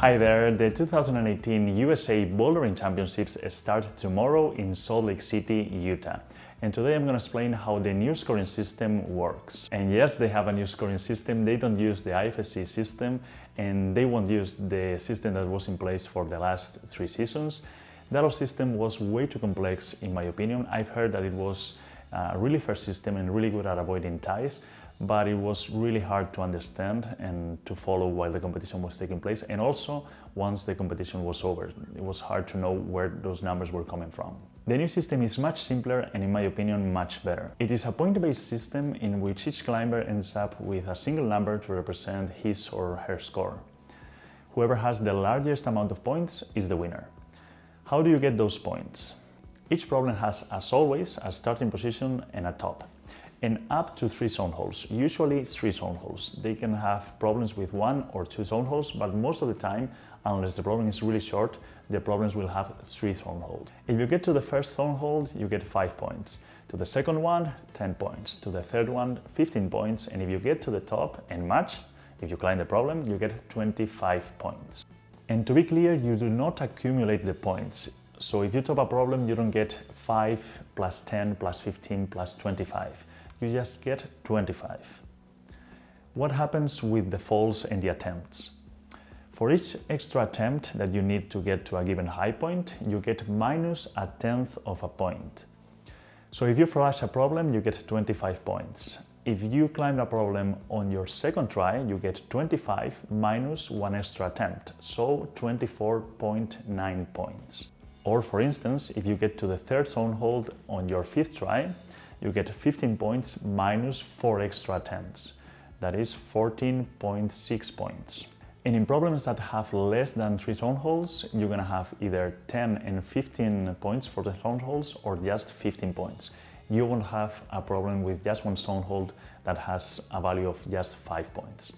Hi there, the 2018 USA Bouldering Championships start tomorrow in Salt Lake City, Utah. And today I'm going to explain how the new scoring system works. And yes, they have a new scoring system. They don't use the IFSC system, and they won't use the system that was in place for the last 3 seasons. That system was way too complex, in my opinion. I've heard that it was a really fair system and really good at avoiding ties, but it was really hard to understand and to follow while the competition was taking place. And also, once the competition was over, it was hard to know where those numbers were coming from. The new system is much simpler and, in my opinion, much better. It is a point-based system in which each climber ends up with a single number to represent his or her score. Whoever has the largest amount of points is the winner. How do you get those points? Each problem has, as always, a starting position and a top, and up to 3 zone holes, usually 3 zone holes. They can have problems with 1 or 2 zone holes, but most of the time, unless the problem is really short, the problems will have 3 zone holes. If you get to the first zone hole, you get 5 points. To the second one, 10 points. To the third one, 15 points. And if you get to the top and match, if you climb the problem, you get 25 points. And to be clear, you do not accumulate the points. So if you top a problem, you don't get 5 plus 10 plus 15 plus 25. You just get 25. What happens with the falls and the attempts? For each extra attempt that you need to get to a given high point, you get minus 1/10 of a point. So if you flash a problem, you get 25 points. If you climb a problem on your second try, you get 25 minus 1 extra attempt, so 24.9 points. Or for instance, if you get to the third zone hold on your 5th try, you get 15 points minus 4 extra attempts. That is 14.6 points. And in problems that have less than 3 zone holes, you're gonna have either 10 and 15 points for the zone holes or just 15 points. You won't have a problem with just 1 zone hold that has a value of just 5 points.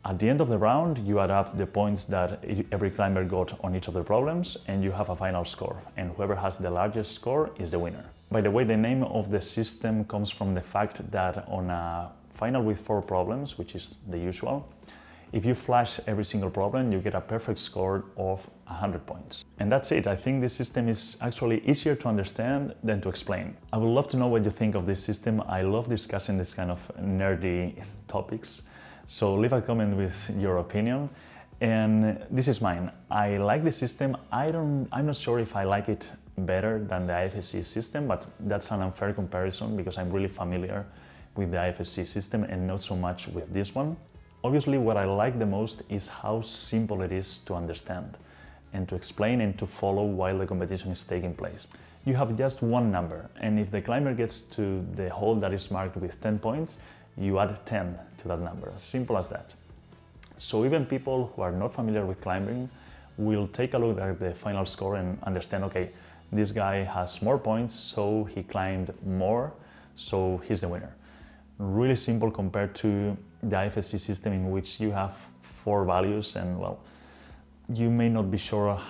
At the end of the round, you add up the points that every climber got on each of the problems, and you have a final score. And whoever has the largest score is the winner. By the way, the name of the system comes from the fact that on a final with 4 problems, which is the usual, if you flash every single problem, you get a perfect score of 100 points. And that's it. I think this system is actually easier to understand than to explain. I would love to know what you think of this system. I love discussing this kind of nerdy topics. So leave a comment with your opinion. And this is mine. I like the system. I'm not sure if I like it better than the IFSC system, but that's an unfair comparison because I'm really familiar with the IFSC system and not so much with this one. Obviously, what I like the most is how simple it is to understand and to explain and to follow while the competition is taking place. You have just one number, and if the climber gets to the hole that is marked with 10 points, you add 10 to that number, as simple as that. So even people who are not familiar with climbing will take a look at the final score and understand, okay, this guy has more points, so he climbed more, so he's the winner. Really simple compared to the IFSC system in which you have 4 values and, well, you may not be sure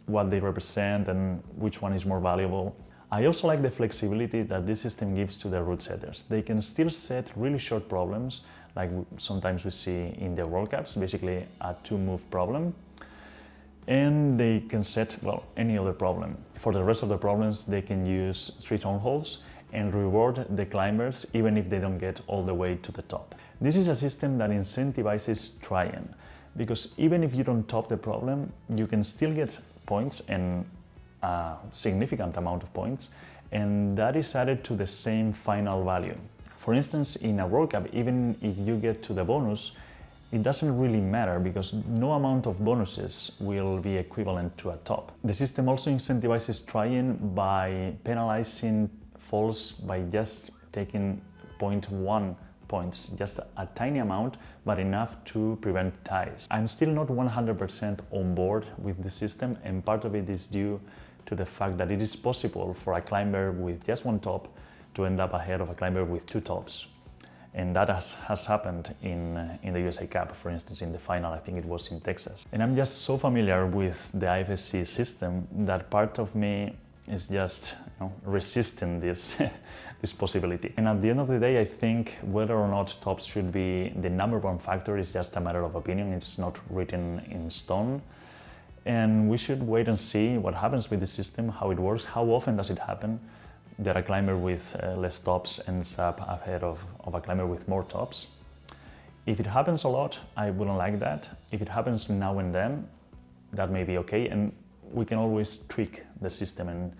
what they represent and which one is more valuable. I also like the flexibility that this system gives to the route setters. They can still set really short problems, like sometimes we see in the World Cups, basically a 2-move problem. And they can set, well, any other problem. For the rest of the problems, they can use 3 zone holes and reward the climbers even if they don't get all the way to the top. This is a system that incentivizes trying, because even if you don't top the problem, you can still get points and a significant amount of points, and that is added to the same final value. For instance, in a World Cup, even if you get to the bonus, it doesn't really matter because no amount of bonuses will be equivalent to a top. The system also incentivizes trying by penalizing falls by just taking 0.1 points, just a tiny amount, but enough to prevent ties. I'm still not 100% on board with the system, and part of it is due to the fact that it is possible for a climber with just 1 top to end up ahead of a climber with 2 tops. And that has happened in the USA Cup, for instance, in the final, I think it was in Texas. And I'm just so familiar with the IFSC system that part of me is just resisting this this possibility. And at the end of the day, I think whether or not tops should be the number one factor is just a matter of opinion. It's not written in stone. And we should wait and see what happens with the system, how it works, how often does it happen that a climber with less tops ends up ahead of a climber with more tops. If it happens a lot, I wouldn't like that. If it happens now and then, that may be okay, and we can always tweak the system and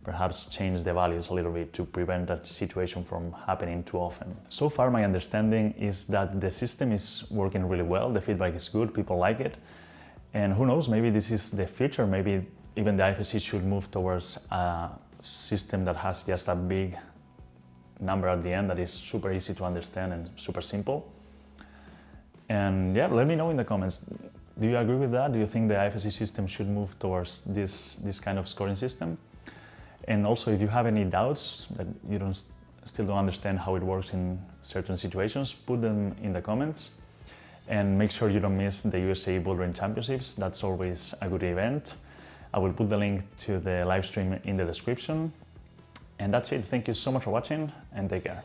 perhaps change the values a little bit to prevent that situation from happening too often. So far, my understanding is that the system is working really well, the feedback is good, people like it, and who knows, maybe this is the future, maybe even the IFSC should move towards a system that has just a big number at the end that is super easy to understand and super simple. And yeah, let me know in the comments. Do you agree with that? Do you think the IFSC system should move towards this kind of scoring system? And also, if you have any doubts that you still don't understand how it works in certain situations, put them in the comments. And make sure you don't miss the USA Bouldering Championships. That's always a good event. I will put the link to the live stream in the description. And that's it. Thank you so much for watching, and take care.